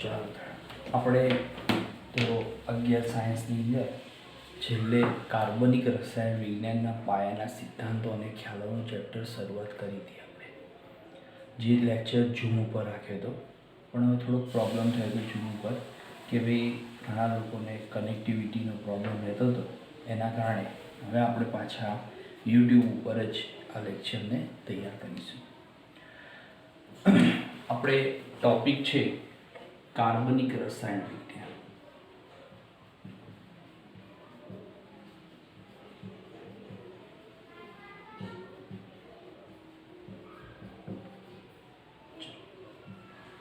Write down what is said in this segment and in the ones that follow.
ચાલો આપણે તો 11 સાયન્સની અંદર છેલ્લે કાર્બનિક રસાયણ વિજ્ઞાનના પાયાના સિદ્ધાંતો અને ખ્યાલોનું ચેપ્ટર શરૂઆત કરી હતી આપણે, જે લેક્ચર ઝૂમ ઉપર રાખ્યો હતો. પણ હવે થોડોક પ્રોબ્લેમ થયો હતો ઝૂમ ઉપર કે ભાઈ ઘણા લોકોને કનેક્ટિવિટીનો પ્રોબ્લેમ રહેતો હતો. એના કારણે હવે આપણે પાછા યુટ્યુબ ઉપર જ આ લેક્ચરને તૈયાર કરીશું. આપણે ટૉપિક છે કાર્બનિક રસાયણ વિજ્ઞાન.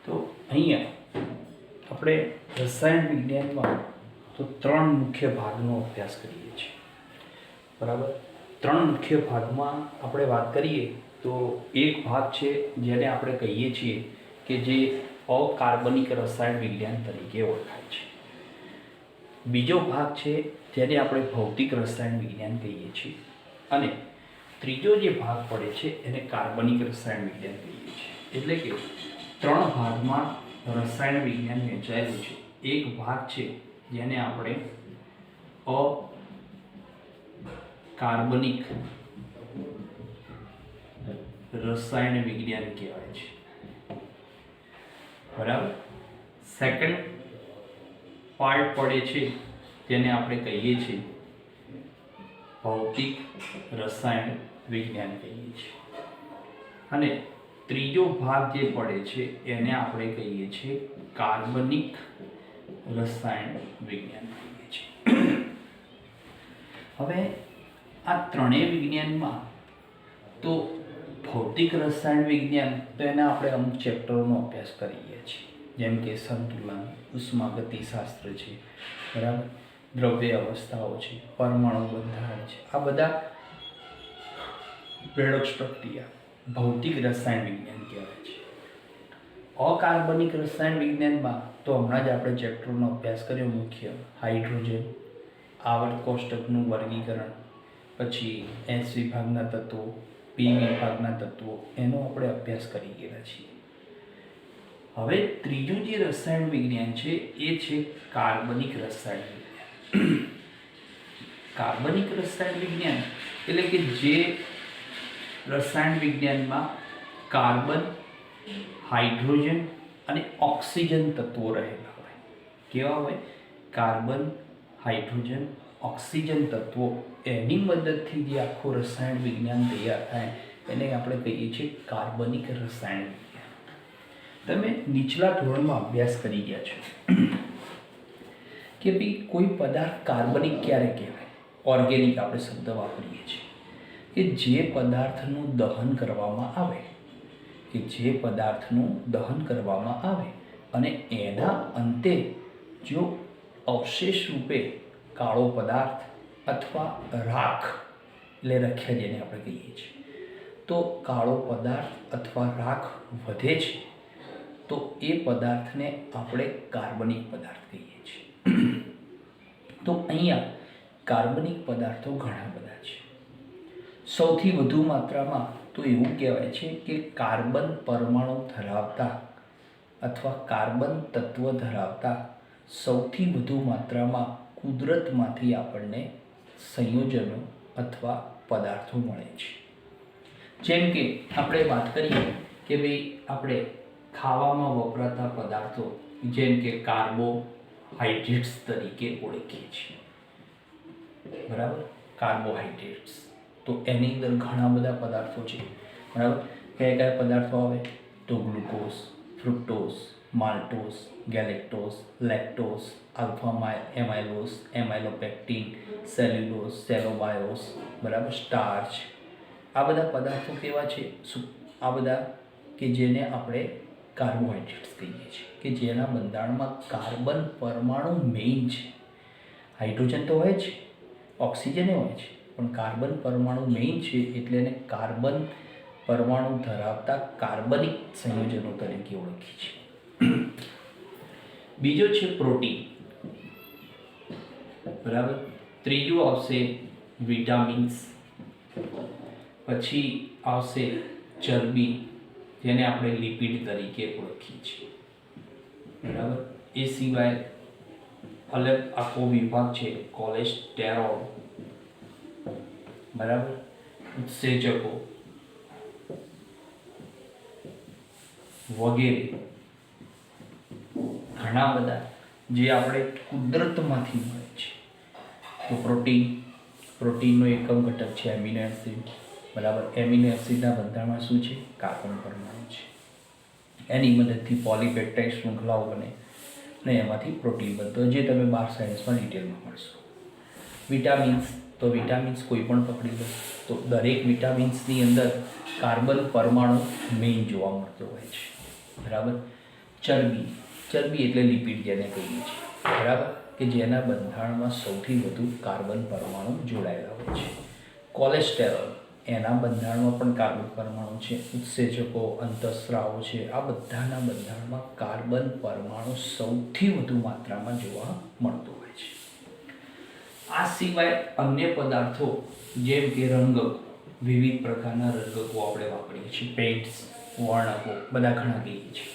તો અહીંયા આપણે રસાયણ વિજ્ઞાનમાં તો 3 મુખ્ય ભાગનો અભ્યાસ કરીએ છીએ, બરાબર. 3 મુખ્ય ભાગમાં આપણે વાત કરીએ તો એક ભાગ છે જેને આપણે કહીએ છીએ કે જે અકાર્બનિક રસાયણ વિજ્ઞાન તરીકે ઓળખાય છે. બીજો ભાગ છે જેને આપણે ભૌતિક રસાયણ વિજ્ઞાન કહીએ છીએ, અને ત્રીજો જે ભાગ પડે છે એને કાર્બનિક રસાયણ વિજ્ઞાન કહીએ છીએ. એટલે કે 3 ભાગમાં રસાયણ વિજ્ઞાન વહેંચાયેલું છે. એક ભાગ છે જેને આપણે અકાર્બનિક રસાયણ વિજ્ઞાન કહેવાય છે, બરાબર. સેકન્ડ પાર્ટ પડે છે જેને આપણે કહીએ છીએ ભૌતિક રસાયણ વિજ્ઞાન કહીએ છીએ, અને ત્રીજો ભાગ જે પડે છે એને આપણે કહીએ છીએ કાર્બનિક રસાયણ વિજ્ઞાન કહીએ છીએ. હવે આ ત્રણેય વિજ્ઞાનમાં તો ભૌતિક રસાયણ વિજ્ઞાન તો એના આપણે અમુક ચેપ્ટરોનો અભ્યાસ કરીએ છીએ, જેમ કે સંતુલન, ઉષ્માગતિશાસ્ત્ર છે, બરાબર, દ્રવ્ય અવસ્થાઓ છે, પરમાણુ બંધારણ છે. આ બધા રેડોક્સ પ્રક્રિયા ભૌતિક રસાયણ વિજ્ઞાન કહેવાય છે. અકાર્બનિક રસાયણ વિજ્ઞાનમાં તો હમણાં જ આપણે ચેપ્ટરનો અભ્યાસ કર્યો, મુખ્ય હાઇડ્રોજન, આવર્ત કોષ્ટકનું વર્ગીકરણ, પછી S વિભાગના તત્વો, P વિભાગના તત્વો, એનો આપણે અભ્યાસ કરી ગયેલા છીએ. હવે ત્રીજું જે રસાયણ વિજ્ઞાન છે એ છે કાર્બનિક રસાયણ વિજ્ઞાન. કાર્બનિક રસાયણ વિજ્ઞાન એટલે કે જે રસાયણ વિજ્ઞાનમાં કાર્બન, હાઇડ્રોજન અને ઓક્સિજન તત્વો રહેલા હોય. કેવા હોય? કાર્બન, હાઇડ્રોજન, ઓક્સિજન તત્વો, એની મદદથી જે આખું રસાયણ વિજ્ઞાન તૈયાર થાય એને આપણે કહીએ છીએ કાર્બનિક રસાયણ વિજ્ઞાન. તમે નીચલા ધોરણમાં અભ્યાસ કરી ગયા છો કે ભાઈ કોઈ પદાર્થ કાર્બનિક ક્યારે કહેવાય? ઓર્ગેનિક આપણે શબ્દ વાપરીએ છીએ કે જે પદાર્થનું દહન કરવામાં આવે, અને એના અંતે જો અવશેષ રૂપે કાળો પદાર્થ અથવા રાખ, એટલે રખ્યા જેને આપણે કહીએ છીએ, તો કાળો પદાર્થ અથવા રાખ વધે છે તો એ પદાર્થને આપણે કાર્બનિક પદાર્થ કહીએ છીએ. તો અહીંયા કાર્બનિક પદાર્થો ઘણા બધા છે. સૌથી વધુ માત્રામાં તો એવું કહેવાય છે કે કાર્બન પરમાણુ ધરાવતા અથવા કાર્બન તત્વ ધરાવતા સૌથી વધુ માત્રામાં કુદરતમાંથી આપણને સંયોજનો અથવા પદાર્થો મળે છે. જેમ કે આપણે વાત કરીએ કે ભાઈ આપણે ખાવામાં વપરાતા પદાર્થો જેમ કે કાર્બોહાઈડ્રેટ્સ તરીકે ઓળખીએ છીએ, બરાબર. કાર્બોહાઈડ્રેટ્સ તો એની અંદર ઘણા બધા પદાર્થો છે, બરાબર. કયા કયા પદાર્થો આવે? તો glucose, fructose, maltose, galactose, lactose, alpha amylose, amylopectin, cellulose, cellobiose, બરાબર, સ્ટાર્ચ. આ બધા પદાર્થો કેવા છે? આ બધા કે જેને આપણે કાર્બોહાઈડ્રેટ્સ કહીએ છીએ, કે જેના બંધારણમાં કાર્બન પરમાણુ મેઇન છે. હાઇડ્રોજન તો હોય છે, ઓક્સિજન હોય છે, પણ કાર્બન પરમાણુ મેઇન છે, એટલે એને કાર્બન પરમાણુ ધરાવતા કાર્બનિક સંયોજનો તરીકે ઓળખી છે. બીજો છે પ્રોટીન, બરાબર. ત્રીજું આવશે વિટામિન્સ, પછી આવશે ચરબી, જેને આપણે લિપિડ તરીકે ઓળખીએ છીએ. બરાબર. એ સિવાય અલગ આખો વિભાગ છે કોલેસ્ટેરોલ, બરાબર, ઉત્સેચકો વગેરે ઘણા બધા જે આપણે કુદરતમાંથી મળે છે. તો પ્રોટીનનો એકમ ઘટક છે એમિનો એસિડ, બરાબર. એમિનો એસિડના બંધારણમાં શું છે? કાર્બન પરમાણુ છે. એની મદદથી પોલીપેપ્ટાઇડ શૃંખલાઓ બને અને એમાંથી પ્રોટીન બનતો, જે તમે 12 સાયન્સમાં ડિટેલમાં મળશો. વિટામિન્સ કોઈ પણ પકડી લો તો દરેક વિટામિન્સની અંદર કાર્બન પરમાણુ મેઇન જોવા મળતો હોય છે, બરાબર. ચરબી એટલે લિપિડ જેને કહીએ છીએ, બરાબર, કે જેના બંધારણમાં સૌથી વધુ કાર્બન પરમાણુ જોડાયેલા હોય છે. કોલેસ્ટેરોલ, એના બંધારણમાં પણ કાર્બન પરમાણુ છે. ઉત્સેચકો, અંતઃસ્રાવો છે, આ બધાના બંધારણમાં કાર્બન પરમાણુ સૌથી વધુ માત્રામાં જોવા મળતો હોય છે. આ સિવાય અન્ય પદાર્થો જેમ કે રંગકો, વિવિધ પ્રકારના રંગકો આપણે વાપરીએ છીએ, પેઇન્ટ્સ, વર્ણકો, બધા ઘણા કહીએ છીએ.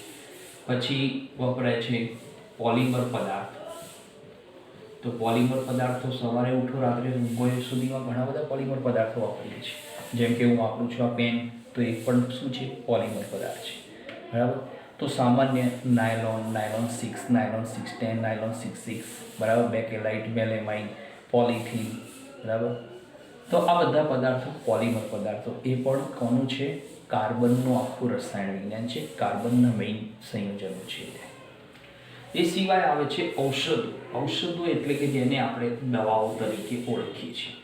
પછી વપરાય છે પોલિમર પદાર્થ. તો પોલિમર પદાર્થો સવારે ઉઠો રાત્રે ઊંઘો સુધીમાં ઘણા બધા પોલિમર પદાર્થો વાપરીએ છીએ. જેમ કે હું વાપરું છું આ પેન, તો એ પણ શું છે? પોલિમર પદાર્થ છે, બરાબર. તો સામાન્ય નાયલોન 6, નાયલોન 610, નાયલોન 66, બરાબર, બેકેલાઇટ, મેલેમાઇન, પોલિથીન, બરાબર. તો આ બધા પદાર્થો પોલિમર પદાર્થો, એ પણ કોનું છે? કાર્બનનું આખું રસાયણ વિજ્ઞાન છે, કાર્બનના મેઇન સંયોજનો છે. એ સિવાય આવે છે ઔષધો એટલે કે જેને આપણે દવાઓ તરીકે ઓળખીએ છીએ.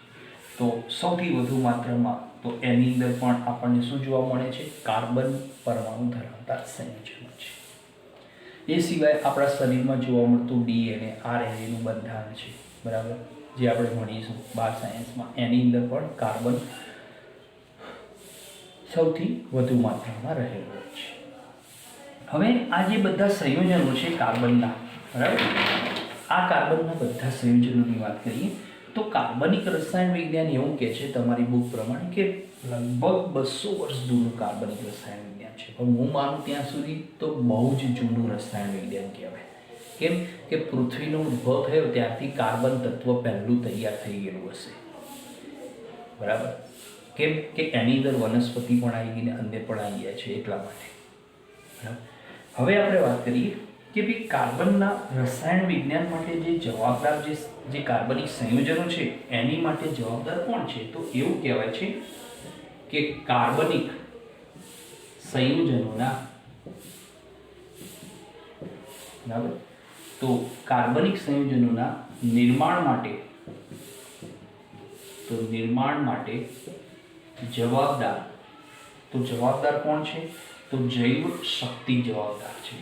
તો સૌથી વધુ માત્રામાં તો એની અંદર પણ આપણને શું જોવા મળે છે? કાર્બન પરમાણુ ધરાવતા સંયોજનો છે. એ સિવાય આપણા શરીરમાં જોવા મળતું ડીએનએ, આરએનએનું બંધારણ છે, બરાબર, જે આપણે ભણીશું 12 સાયન્સમાં. એની અંદર પણ કાર્બન સૌથી વધુ માત્રામાં રહેલું હોય છે. હવે આ જે બધા સંયોજનો છે કાર્બનના, બરાબર, આ કાર્બનના બધા સંયોજનોની વાત કરીએ તો કાર્બનિક રસાયણ વિજ્ઞાન એવું કહે છે તમારી બુક પ્રમાણે કે લગભગ 200 વર્ષ જૂનું કાર્બનિક રસાયણ વિજ્ઞાન છે. પણ હું માનું ત્યાં સુધી તો બહુ જ જૂનું રસાયણ વિજ્ઞાન કહેવાય. કેમ કે પૃથ્વીનો ઉદ્ભવ થયો ત્યારથી કાર્બન તત્વ પહેલું તૈયાર થઈ ગયેલું હશે, બરાબર. કેમ કે એની અંદર વનસ્પતિ પણ આવી ગઈ ને અન્ય પણ આવી ગયા છે, એટલા માટે, બરાબર. હવે આપણે વાત કરીએ કે ભાઈ કાર્બનના રસાયણ વિજ્ઞાન માટે જે જવાબદાર જે કાર્બનિક સંયોજનો છે એની માટે જવાબદાર કોણ છે? તો એવું કહેવાય છે કે કાર્બનિક સંયોજનોના, બરાબર, તો કાર્બનિક સંયોજનોના નિર્માણ માટે જવાબદાર કોણ છે? તો જૈવ શક્તિ જવાબદાર છે,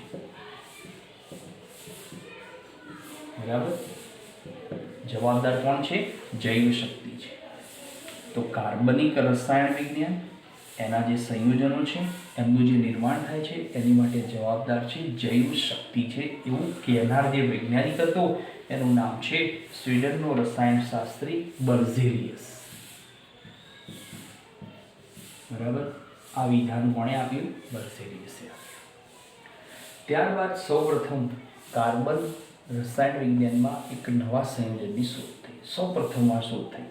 બરાબર. જવાબદાર કોણ છે? જૈવ શક્તિ છે. તો કાર્બનિક રસાયણ વિજ્ઞાન, એના જે સંયોજનો છે એમનું જે નિર્માણ થાય છે એની માટે જવાબદાર છે જૈવ શક્તિ છે, એવું કહેનાર જે વૈજ્ઞાનિક હતો એનું નામ છે સ્વીડનનો રસાયણશાસ્ત્રી બર્ઝેલિયસ, બરાબર. આ વિધાન કોણે આપ્યું? બર્ઝેલિયસે આપ્યું. ત્યારબાદ સૌપ્રથમ કાર્બન રસાયણ વિજ્ઞાનમાં એક નવા સંયોજનની શોધ થઈ, સૌપ્રથમવાર શોધ થઈ,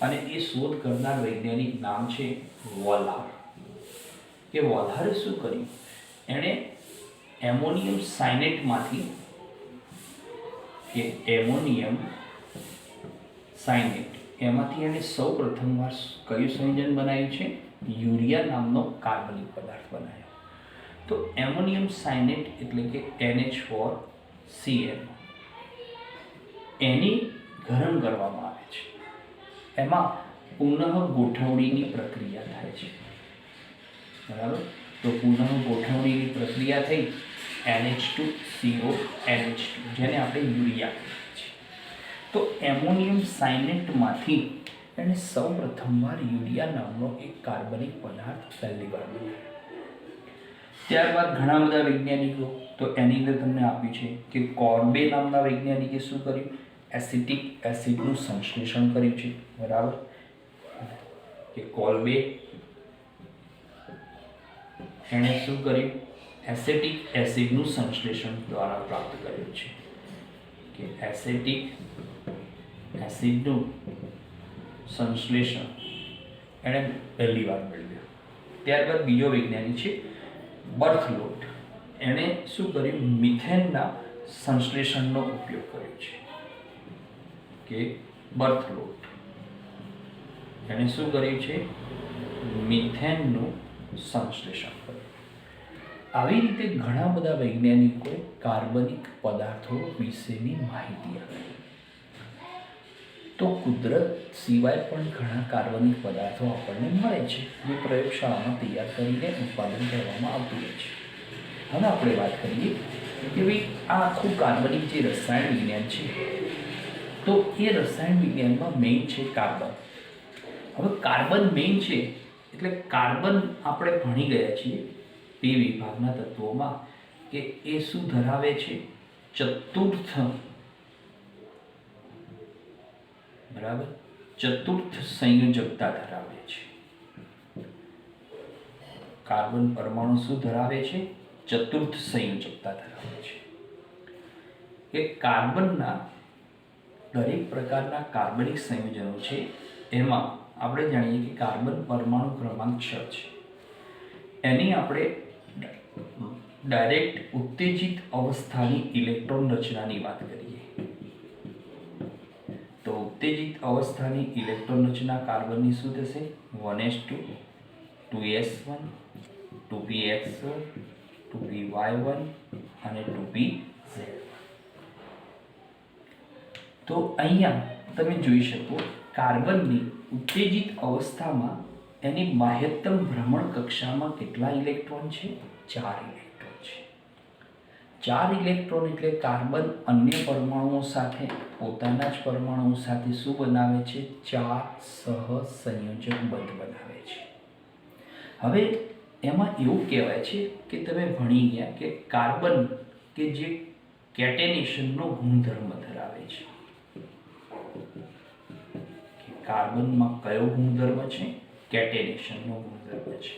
અને એ શોધ કરનાર વૈજ્ઞાનિક નામ છે વોલહાર. કે વોલહારે શું કર્યું? એણે એમોનિયમ સાયનેટમાંથી એણે સૌપ્રથમવાર કયું સંયોજન બનાવ્યું છે? યુરિયા નામનો કાર્બનિક પદાર્થ બનાવ્યો. તો એમોનિયમ સાયનેટ એટલે કે NH4Cl, એની ગરમ કરવામાં આવે છે. એમાં પુનઃ ગોઠવણીની પ્રક્રિયા થાય છે, બરાબર. તો પુનઃ ગોઠવણીની પ્રક્રિયા થઈ NH2CO NH2, જેને આપણે યુરિયા કહીએ છીએ. તો એમોનિયમ સાયનેટમાંથી એણે સૌપ્રથમવાર યુરિયા નામનો એક કાર્બનિક પદાર્થ પહેલી વાર બનાવ્યો. ત્યારબાદ ઘણા બધા વૈજ્ઞાનિકો, તો એની અંદર તમને આપ્યું છે કે કોર્બે નામના વૈજ્ઞાનિકે શું કર્યું? એસિટિક એસિડનું સંશ્લેષણ કર્યું છે, બરાબર. કે કોર્બે એણે શું કર્યું? એસેટિક એસિડનું સંશ્લેષણ દ્વારા પ્રાપ્ત કર્યું છે કે એસેટિક એસિડનું સંશ્લેષણ એણે પહેલી વાર મેળવ્યું. ત્યારબાદ બીજો વૈજ્ઞાનિક છે બર્થલોટ. એણે શું કર્યું? મિથેનના સંશ્લેષણનો ઉપયોગ કર્યો છે કે બર્થલોટ એણે શું કર્યું છે? મિથેનનું સંશ્લેષણ કર્યું. આવી રીતે ઘણા બધા વૈજ્ઞાનિકોએ કાર્બનિક પદાર્થો વિશેની માહિતી આપી. તો કુદરત સિવાય પણ ઘણા કાર્બનિક પદાર્થો આપણને મળે છે જે પ્રયોગશાળામાં તૈયાર કરીને ઉત્પાદન કરવામાં આવતું હોય છે. હવે આપણે વાત કરીએ કે ભાઈ આ આખું કાર્બનિક જે રસાયણ વિજ્ઞાન છે, તો એ રસાયણ વિજ્ઞાનમાં મેઇન છે કાર્બન. હવે કાર્બન મેઇન છે એટલે કાર્બન આપણે ભણી ગયા છીએ બે વિભાગના તત્વોમાં કે એ શું ધરાવે છે? ચતુર્થ, બરાબર, ચતુર્થ સંયોજકતા ધરાવે છે. કાર્બન પરમાણુ શું ધરાવે છે? ચતુર્થ સંયોજકતા ધરાવે છે. કે કાર્બનના દરેક પ્રકારના કાર્બનિક સંયોજનો છે એમાં આપણે જાણીએ કે કાર્બન પરમાણુ ક્રમાંક 6 છે. એની આપણે ડાયરેક્ટ ઉત્તેજિત અવસ્થાની ઇલેક્ટ્રોન રચનાની વાત કરીએ તો ઉત્તેજિત અવસ્થાની ઇલેક્ટ્રોન રચના કાર્બનની શું થશે? 1s2, 2s1, 2px1, 2py1 અને 2pz. તો અહીંયા તમે જોઈ શકો કાર્બનની ઉત્તેજિત અવસ્થામાં એની બાહ્યતમ ભ્રમણ કક્ષામાં કેટલા ઇલેક્ટ્રોન છે? 4 ઇલેક્ટ્રોન છે. 4 ઇલેક્ટ્રોન એટલે કાર્બન અન્ય પરમાણુઓ સાથે પોતાના જ પરમાણુઓ સાથે શું બનાવે છે? 4 સહસંયોજક બંધ બનાવે છે. હવે એમાં એવું કહેવાય છે કે તમે ભણી ગયા કે કાર્બન કે જે કેટેનેશનનો ગુણધર્મ ધરાવે છે. કાર્બનમાં કયો ગુણધર્મ છે? કેટેનેશનનો ગુણધર્મ છે.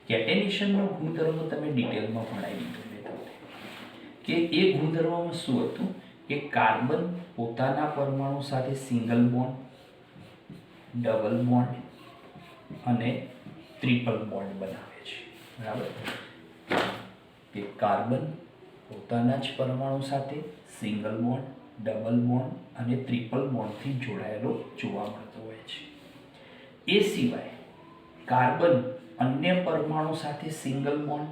કેટેનેશનનો ગુણધર્મ તમે ડિટેલમાં ભણાવી દીધો મેં તમને કે એ ગુણધર્મમાં શું હતું કે કાર્બન પોતાના પરમાણુ સાથે સિંગલ બોન્ડ, ડબલ બોન્ડ અને ટ્રિપલ બોન્ડ બનાવે છે. બરાબર, કે કાર્બન પોતાના જ પરમાણુ સાથે સિંગલ બોન્ડ, ડબલ બોન્ડ અને ટ્રિપલ બોન્ડથી જોડાયેલો જોવા મળતો હોય છે. એ સિવાય કાર્બન અન્ય પરમાણુ સાથે સિંગલ બોન્ડ,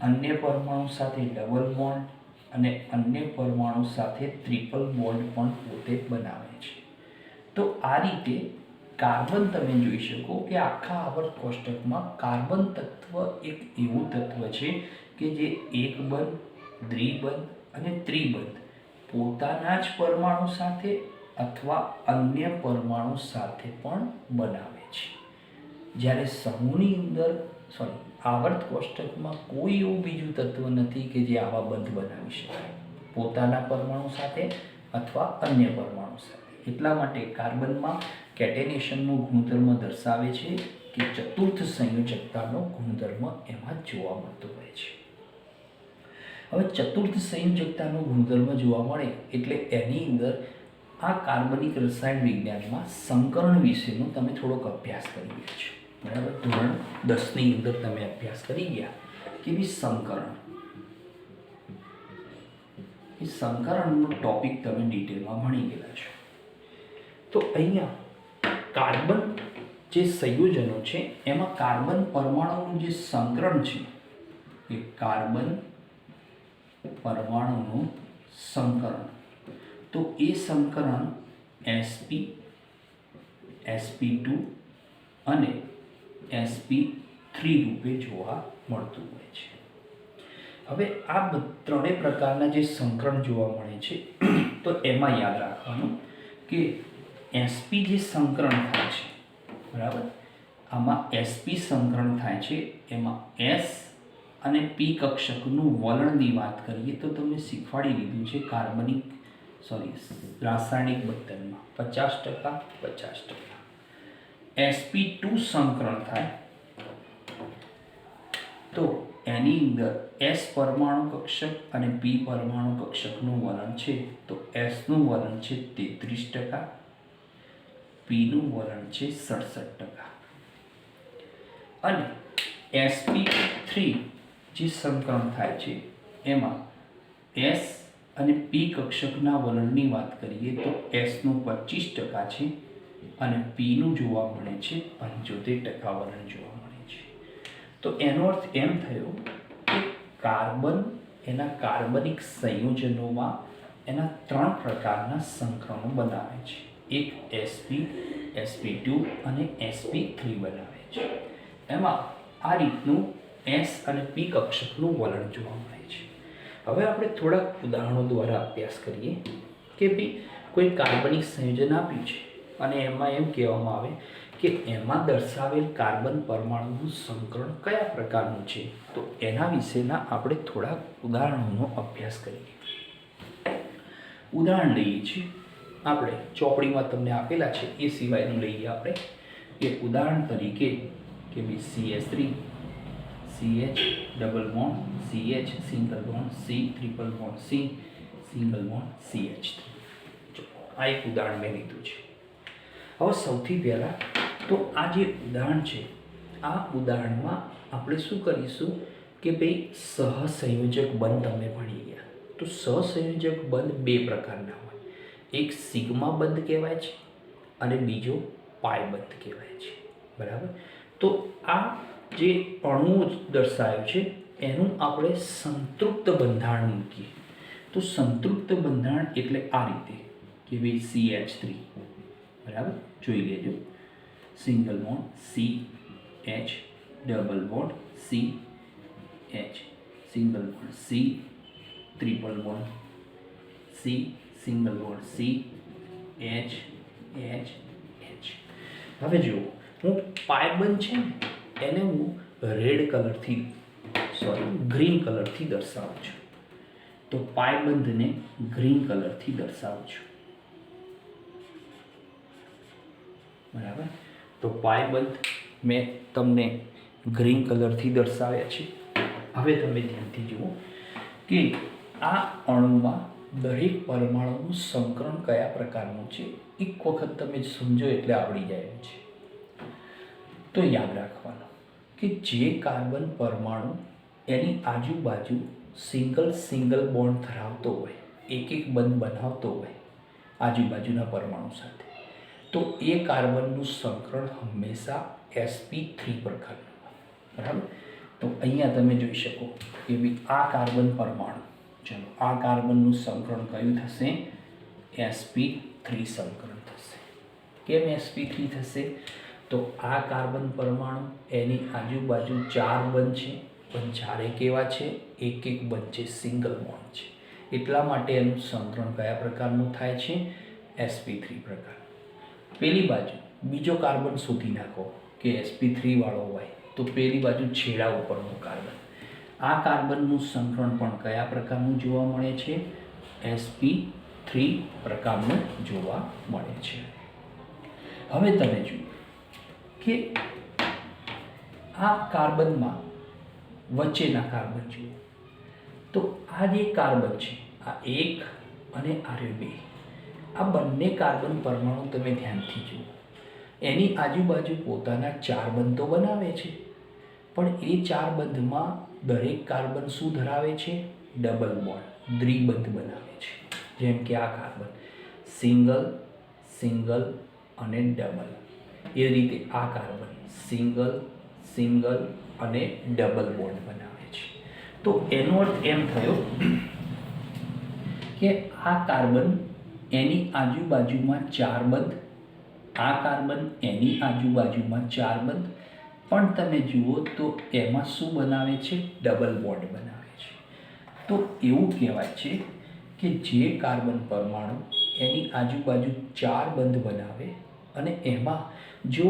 અન્ય પરમાણુ સાથે ડબલ બોન્ડ અને અન્ય પરમાણુ સાથે ટ્રિપલ બોન્ડ પણ પોતે બનાવે છે. તો આ રીતે કાર્બન તમે જોઈ શકો કે આખા આવર્ત કોષ્ટકમાં કાર્બન તત્વ એક એવું તત્વ છે કે જે એકબંધ, દ્વિબંધ અને ત્રિબંધ પોતાના જ પરમાણુ સાથે અથવા અન્ય પરમાણુ સાથે પણ બનાવે છે. જ્યારે સમૂહની અંદર આવર્ત કોષ્ટકમાં કોઈ એવું બીજું તત્વ નથી કે જે આવા બંધ બનાવી શકાય પોતાના પરમાણુ સાથે અથવા અન્ય પરમાણુ સાથે. એટલા માટે કાર્બનમાં કેટેનેશનનો ગુણધર્મ દર્શાવે છે કે ચતુર્થ સંયોજકતાનો ગુણધર્મ એમાં જોવા મળતો હોય છે. હવે ચતુર્થ સંયોજકતાનો ગુણધર્મ જોવા મળે એટલે એની અંદર આ કાર્બનિક રસાયણ વિજ્ઞાનમાં સંકરણ વિશેનો તમે થોડોક અભ્યાસ કરી ગયા છો. બરાબર, ધોરણ 10ની અંદર તમે અભ્યાસ કરી ગયા કે ભાઈ સંકરણનો ટોપિક તમે ડિટેલમાં ભણી ગયેલા છો. તો અહીંયા કાર્બન જે સંયોજનો છે એમાં કાર્બન પરમાણુનું જે સંકરણ છે એ કાર્બન પરમાણુનું સંકરણ, તો એ સંકરણ sp, sp2 અને sp3 રૂપે જોવા મળતું હોય છે. હવે આ ત્રણેય પ્રકારના જે સંકરણ જોવા મળે છે તો એમાં યાદ રાખવાનું કે sp જે સંકરણ થાય છે, બરાબર, આમાં sp સંકરણ થાય છે એમાં s અને p કક્ષકનું વલણની વાત કરીએ તો તમને શીખવાડી દીધું છે રાસાયણિક બંધનમાં 50% 50%. sp2 સંકરણ થાય તો એની અંદર એસ પરમાણુ કક્ષક અને પી પરમાણુ કક્ષકનું વલણ છે તો એસનું વલણ છે 33%, પીનું વલણ છે 67%. અને sp3 જે સંકરણ થાય છે એમાં એસ અને પી કક્ષકના વલણની વાત કરીએ તો એસનું 25% છે અને પીનું જોવા મળે છે 75% વલણ જોવા મળે છે. તો એનો અર્થ એમ થયો કે કાર્બન એના કાર્બનિક સંયોજનોમાં એના 3 પ્રકારના સંકરણો બનાવે છે. એક sp, sp2 અને sp3 બનાવે છે. એમાં આ રીતનું એસ અને પી કક્ષકનું વલણ જોવા મળે છે. હવે આપણે થોડાક ઉદાહરણો દ્વારા અભ્યાસ કરીએ કે ભાઈ કોઈ કાર્બનિક સંયોજન આપ્યું છે અને એમાં એમ કહેવામાં આવે કે એમાં દર્શાવેલ કાર્બન પરમાણુનું સંકરણ કયા પ્રકારનું છે. તો એના વિશેના આપણે થોડાક ઉદાહરણોનો અભ્યાસ કરીએ. ઉદાહરણ લઈએ છીએ આપણે, ચોપડીમાં તમને આપેલા છે એ સિવાયનું લઈએ આપણે. કે ઉદાહરણ તરીકે કે ભાઈ CH3, CH double bond CH, single bond C, triple bond C, single bond CH3. આ એક ઉદાહરણ મેં લીધું છે. હવે સૌથી પહેલાં તો આ જે ઉદાહરણ છે આ ઉદાહરણમાં આપણે શું કરીશું કે ભાઈ સહસંયોજક બંધ તમે ભણી ગયા. તો સહસંયોજક બંધ બે પ્રકારના હોય. એક સિગ્મા બંધ કહેવાય છે અને બીજો પાય બંધ કહેવાય છે. બરાબર. તો આ જે અણુ દર્શાવ્યો છે એનું આપણે સંતૃપ્ત બંધારણ મૂકીએ. તો સંતૃપ્ત બંધારણ એટલે આ રીતે કે ભાઈ CH3, બરાબર, જોઈ લેજો. Single bond CH, double bond CH, single bond C, triple bond C, single bond C, H, H, H. હવે જુઓ, હું પાયબંધ છે ને એને હું ગ્રીન કલરથી દર્શાવું છું. તો પાયબંધને ગ્રીન કલરથી દર્શાવું છું. બરાબર. તો પાયબંધ મેં તમને ગ્રીન કલરથી દર્શાવ્યા છે. હવે તમે ધ્યાનથી જુઓ કે આ અણુમાં દરેક પરમાણુનું સંકરણ કયા પ્રકારનું છે. એક વખત તમે સમજો એટલે આવડી જાય છે. તો યાદ રાખવાનું કે જે કાર્બન પરમાણુ એની આજુબાજુ સિંગલ બોન્ડ ધરાવતો હોય, એક બંધ બનાવતો હોય આજુબાજુના પરમાણુ સાથે, તો એ કાર્બનનું સંકરણ હંમેશા sp3 પ્રકારનું હોય. બરાબર. તો અહીંયા તમે જોઈ શકો કે ભાઈ આ કાર્બન પરમાણુ, ચલો આ કાર્બનનું સંકરણ કયું થશે? sp3 સંકરણ થશે. કેમ sp3 થશે? તો આ કાર્બન પરમાણુ એની આજુબાજુ 4 બંધ છે, પણ ચારે કેવા છે? એક બંધ છે, સિંગલ બોન્ડ છે. એટલા માટે એનું સંકરણ કયા પ્રકારનું થાય છે? sp3 પ્રકાર. પેલી બાજુ બીજો કાર્બન શોધી નાખો કે sp3 વાળો હોય તો પેલી બાજુ છેડા ઉપરનું કાર્બન. આ કાર્બનનું સંકરણ પણ કયા પ્રકારનું જોવા મળે છે? sp3 પ્રકારનું જોવા મળે છે. હવે તમે જુઓ કે આ કાર્બનમાં વચ્ચેના કાર્બન જુઓ. તો આ જે કાર્બન છે, આ 1 અને આ 2, આ બંને કાર્બન પરમાણુ તમે ધ્યાનથી જુઓ. એની આજુબાજુ પોતાના 4 બંધ તો બનાવે છે, પણ એ 4 બંધમાં દરેક કાર્બન શું ધરાવે છે? ડબલ બોન્ડ, દ્વિબંધ બનાવે છે. જેમ કે આ કાર્બન સિંગલ અને ડબલ. એ રીતે આ કાર્બન સિંગલ અને ડબલ બોન્ડ બનાવે છે. તો એનો અર્થ એમ થયો કે આ કાર્બન એની આજુબાજુમાં 4 બંધ, આ કાર્બન એની આજુબાજુમાં 4 બંધ, પણ તમે જુઓ તો એમાં શું બનાવે છે? ડબલ બોન્ડ બનાવે છે. તો એવું કહેવાય છે કે જે કાર્બન પરમાણુ એની આજુબાજુ 4 બંધ બનાવે અને એમાં જો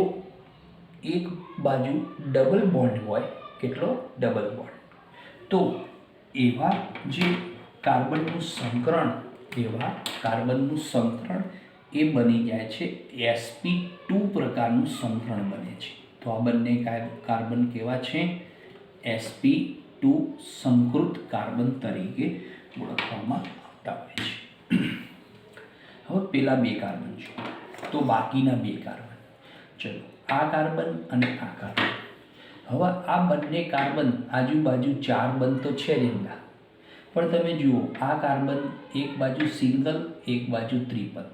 એક બાજુ ડબલ બોન્ડ હોય, કેટલો? ડબલ બોન્ડ, તો એવા જે કાર્બનનું સંકરણ એ બની જાય છે sp2 પ્રકારનું સંકરણ બને છે. તો આ બંને કાર્બન કેવા છે? sp2 ટુ સંકૃત કાર્બન તરીકે ઓળખવામાં આવતા હોય છે. હવે પેલા બે કાર્બન જો, તો બાકીના બે કાર્બન, ચલો આ કાર્બન અને આ કાર્બન. હવે આ બંને કાર્બન આજુબાજુ 4 બંધ તો છે જ એમના, પણ તમે જુઓ આ કાર્બન એક બાજુ સિંગલ એક બાજુ ટ્રિપલ,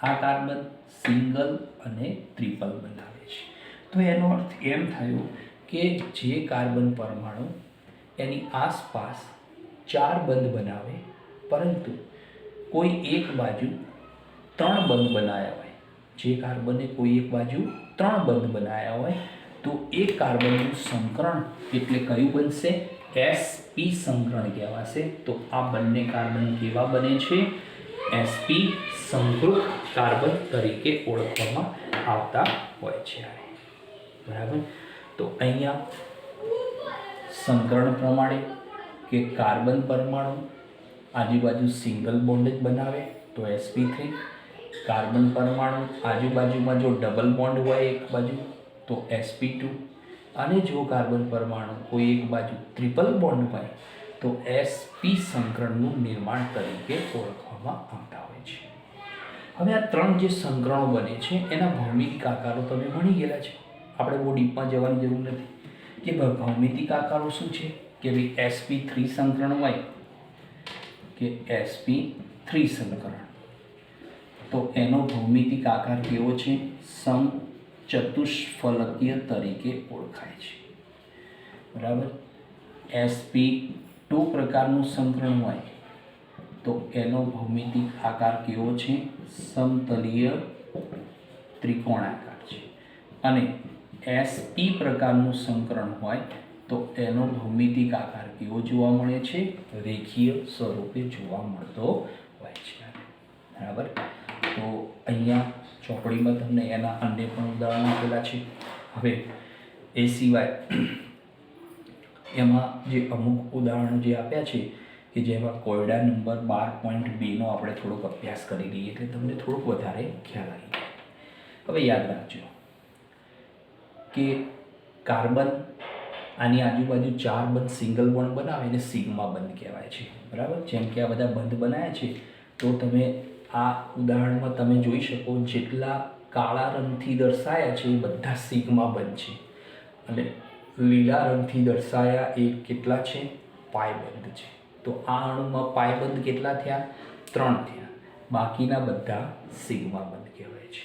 આ કાર્બન સિંગલ અને ટ્રિપલ બનાવે છે. તો એનો અર્થ એમ થયો કે જે કાર્બન પરમાણુ એની આસપાસ 4 બંધ બનાવે પરંતુ કોઈ એક બાજુ 3 બંધ બનાવ્યા હોય, જે કાર્બને કોઈ એક બાજુ 3 બંધ બનાવ્યા હોય, તો એ કાર્બનનું સંકરણ એટલે કયું બનશે? sp સંકરણ કહેવાશે. તો આ બંને કાર્બન કેવા બને છે? sp સંકૃત કાર્બન તરીકે ઓળખવામાં આવતા હોય છે. બરાબર. તો અહીંયા સંકરણ પ્રમાણે કે કાર્બન પરમાણુ આજુબાજુ સિંગલ બોન્ડ જ બનાવે તો sp3, કાર્બન પરમાણુ આજુબાજુમાં જો ડબલ બોન્ડ હોય એક બાજુ તો sp2, અને જો કાર્બન પરમાણુ કોઈ એક બાજુ ટ્રિપલ બોન્ડ હોય તો sp સંકરણનું નિર્માણ તરીકે ઓળખવામાં આવતા હોય છે. હવે આ 3 જે સંકરણો બને છે એના ભૌમિતિક આકારો તમે ભણી ગયેલા છે, આપણે બહુ ડીપમાં જવાની જરૂર નથી કે ભૌમિતિક આકારો શું છે કે ભાઈ sp3 સંકરણ હોય કે sp3 સંકરણ, તો એનો ભૌમિતિક આકાર કેવો છે? સમચતુષ્ફલકીય તરીકે ઓળખાય છે. બરાબર. sp2 પ્રકારનું સંકરણ હોય તો એનો ભૌમિતિક આકાર કેવો છે? સમતલીય ત્રિકોણાકાર છે. અને sp પ્રકારનું સંકરણ હોય તો એનો ભૌમિતિક આકાર કેવો જોવા મળે છે? રેખીય સ્વરૂપે જોવા મળતો હોય છે. બરાબર. તો અહીંયા ચોપડીમાં તમને એના અન્ય પણ ઉદાહરણો આપેલા છે. હવે એ સિવાય એમાં જે અમુક ઉદાહરણો જે આપ્યા છે કે જેમાં કોયડા નંબર 12.2નો આપણે થોડોક અભ્યાસ કરી લઈએ એટલે તમને થોડોક વધારે ખ્યાલ આવી જાય. હવે યાદ રાખજો કે કાર્બન આની આજુબાજુ 4 બંધ સિંગલ બોન્ડ બનાવે એને સિગ્મા બંધ કહેવાય છે. બરાબર. જેમ કે આ બધા બંધ બનાવ્યા છે તો તમે આ ઉદાહરણમાં તમે જોઈ શકો જેટલા કાળા રંગથી દર્શાયા છે એ બધા સિગ્મા બંધ છે, અને લીલા રંગથી દર્શાયા એ કેટલા છે? પાય બંધ છે. તો આ અણુમાં પાય બંધ કેટલા થયા? 3 થયા, બાકીના બધા સિગ્મા બંધ કહેવાય છે.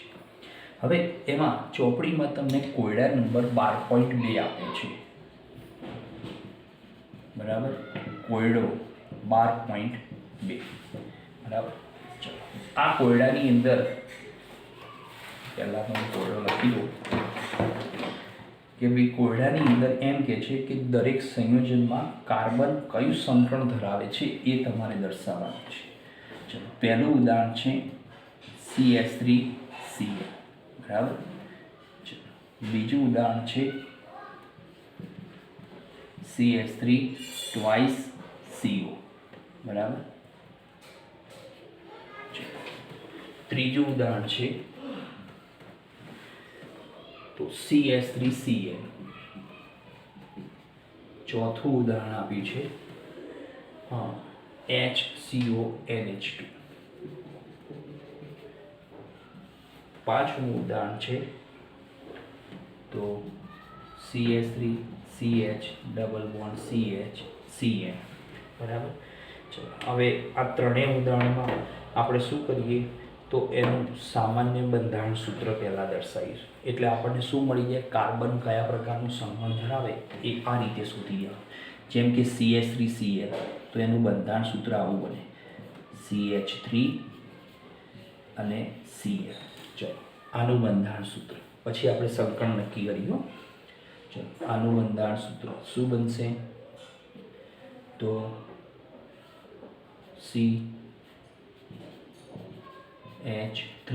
હવે એમાં ચોપડીમાં તમને કોયડા નંબર 12.2 આપે છે. બરાબર. કોયડો 12.2. બરાબર. ચલો આ કોયડાની અંદર પહેલાં હું કોયડો લખી દઉં કે ભાઈ કોયડાની અંદર એમ કે છે કે દરેક સંયોજનમાં કાર્બન કયું સંકરણ ધરાવે છે એ તમારે દર્શાવવાનું છે. ચલો પહેલું ઉદાહરણ છે CH3Cl. બરાબર. ચલો બીજું ઉદાહરણ છે CH3 twice CO. બરાબર. ત્રીજું ઉદાહરણ છે તો CH3Cl. ચોથું ઉદાહરણ આપ્યું છે HCONH2. પાંચમું ઉદાહરણ છે તો CH3CH double bond CH CN. બરાબર. ચલો હવે આ ત્રણેય ઉદાહરણમાં આપણે શું કરીએ તો એનું સામાન્ય બંધારણ સૂત્ર પહેલાં દર્શાવીશું એટલે આપણને શું મળી જાય? કાર્બન કયા પ્રકારનું સંકરણ ધરાવે એ આ રીતે શોધી જાય. જેમ કે CH3Cl તો એનું બંધારણ સૂત્ર આવું બને CH3 અને Cl. ચલો આનું બંધારણ સૂત્ર પછી આપણે સંકરણ નક્કી કરીએ. ચલો આનું બંધારણ સૂત્ર શું બનશે? તો CH3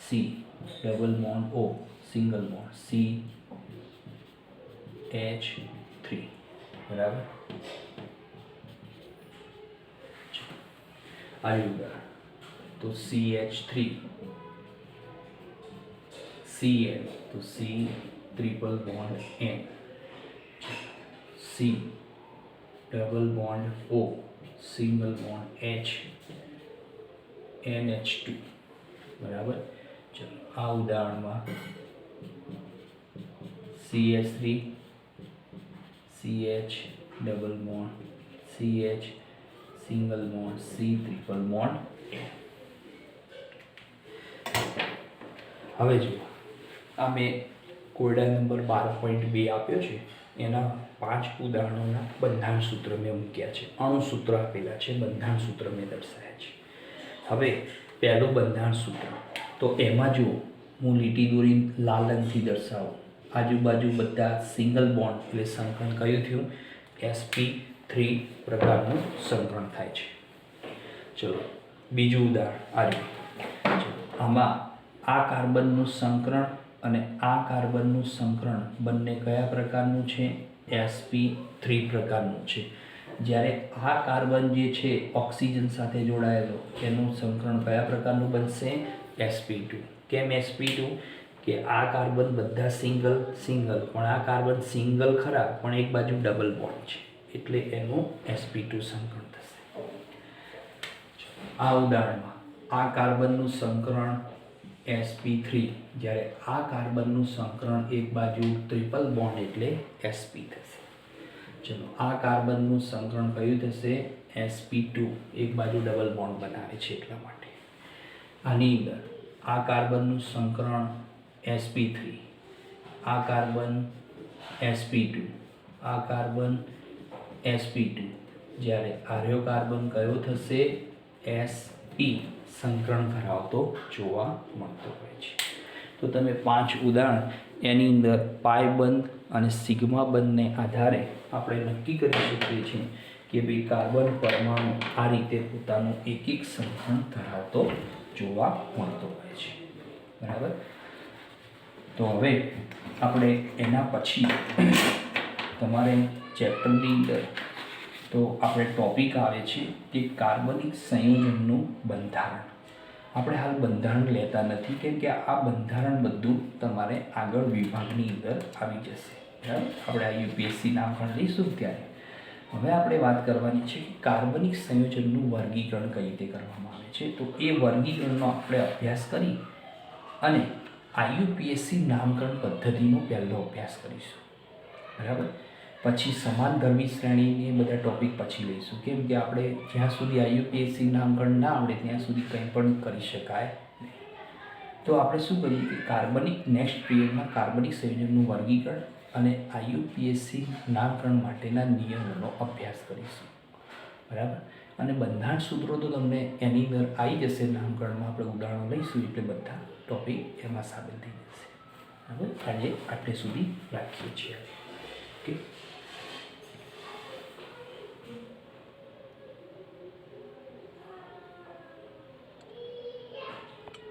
C double bond O single bond CH3. બરાબર. આવ્યું તો CH3 Cl તો C triple bond N, C double bond O, single bond H, NH2. બરાબર. ચલો આ ઉદાહરણમાં CH3 CH double bond CH single bond C triple bond A. હવે જુઓ આ મેં કોયડા નંબર 12.2 આપ્યો છે, એના 5 ઉદાહરણોના બંધારણ સૂત્ર મેં મૂક્યા છે, અણુ સૂત્ર આપેલા છે, બંધારણ સૂત્ર મેં દર્શાવ્યા છે. હવે પહેલું બંધારણ સૂત્ર, તો એમાં જુઓ હું લીટી દોરી લાલ રંગથી દર્શાવું, આજુબાજુ બધા સિંગલ બોન્ડ એટલે સંકરણ કયું થયું? sp3 પ્રકારનું સંકરણ થાય છે. ચલો બીજું ઉદાહરણ આજે, આમાં આ કાર્બનનું સંકરણ અને આ કાર્બનનું સંકરણ બંને કયા પ્રકારનું છે? sp3 પ્રકારનું છે. જ્યારે આ કાર્બન જે છે ઓક્સિજન સાથે જોડાયેલો, એનું સંકરણ કયા પ્રકારનું બનશે? sp2. કેમ sp2? કે આ કાર્બન બધા સિંગલ, પણ આ કાર્બન સિંગલ ખરા પણ એક બાજુ ડબલ બોન્ડ છે, એટલે એનું sp2 સંકરણ થશે. આ ઉદાહરણમાં આ કાર્બનનું સંકરણ sp3, જ્યારે આ કાર્બનનું સંકરણ એક બાજુ ટ્રિપલ બોન્ડ એટલે sp થશે. ચલો આ કાર્બનનું સંકરણ કયું થશે? sp2, એક બાજુ ડબલ બોન્ડ બનાવે છે એટલા માટે. આની અંદર આ કાર્બનનું સંકરણ sp3, આ કાર્બન sp2, આ કાર્બન sp2, જ્યારે આર્યો કાર્બન કયો થશે? sp સંકરણ ધરાવતો જોવા મળતો હોય છે. તો તમે 5 ઉદાહરણ એની અંદર પાય બંધ અને સિગ્મા બંધને આધારે આપણે નક્કી કરી શકીએ છીએ કે ભાઈ કાર્બન પરમાણુ આ રીતે પોતાનું એક સંકરણ ધરાવતો જોવા મળતો હોય છે. બરાબર. તો હવે આપણે એના પછી તમારે ચેપ્ટરની અંદર તો આપણે ટોપિક આવે છે કે કાર્બનિક સંયોજનનું બંધારણ. આપણે હાલ બંધારણ લેતા નથી, કેમ કે આ બંધારણ બધું તમારે આગળ વિભાગની અંદર આવી જશે. બરાબર. આપણે આ યુપીએસસી નામકરણ લઈશું ત્યારે. હવે આપણે વાત કરવાની છે કે કાર્બનિક સંયોજનનું વર્ગીકરણ કઈ રીતે કરવામાં આવે છે. તો એ વર્ગીકરણનો આપણે અભ્યાસ કરી અને આઈયુપીએસસી નામકરણ પદ્ધતિનો પહેલો અભ્યાસ કરીશું. બરાબર. પછી સમાનધર્મી શ્રેણીને બધા ટોપિક પછી લઈશું, કેમ કે આપણે જ્યાં સુધી આઈયુપીએસસી નામકરણ ના આવડે ત્યાં સુધી કંઈ પણ કરી શકાય નહીં. તો આપણે શું કરીએ કે કાર્બનિક નેક્સ્ટ પિરિયડમાં કાર્બનિક સંયોજનનું વર્ગીકરણ અને આઈયુપીએસસી નામકરણ માટેના નિયમોનો અભ્યાસ કરીશું. બરાબર. અને બંધારણ સૂત્રો તો તમને એની અંદર આવી જશે, નામકરણમાં આપણે ઉદાહરણો લઈશું એટલે બધા ટોપિક એમાં સામેલ થઈ જશે. બરાબર. આજે આટલે સુધી રાખીએ છીએ. ઓકે.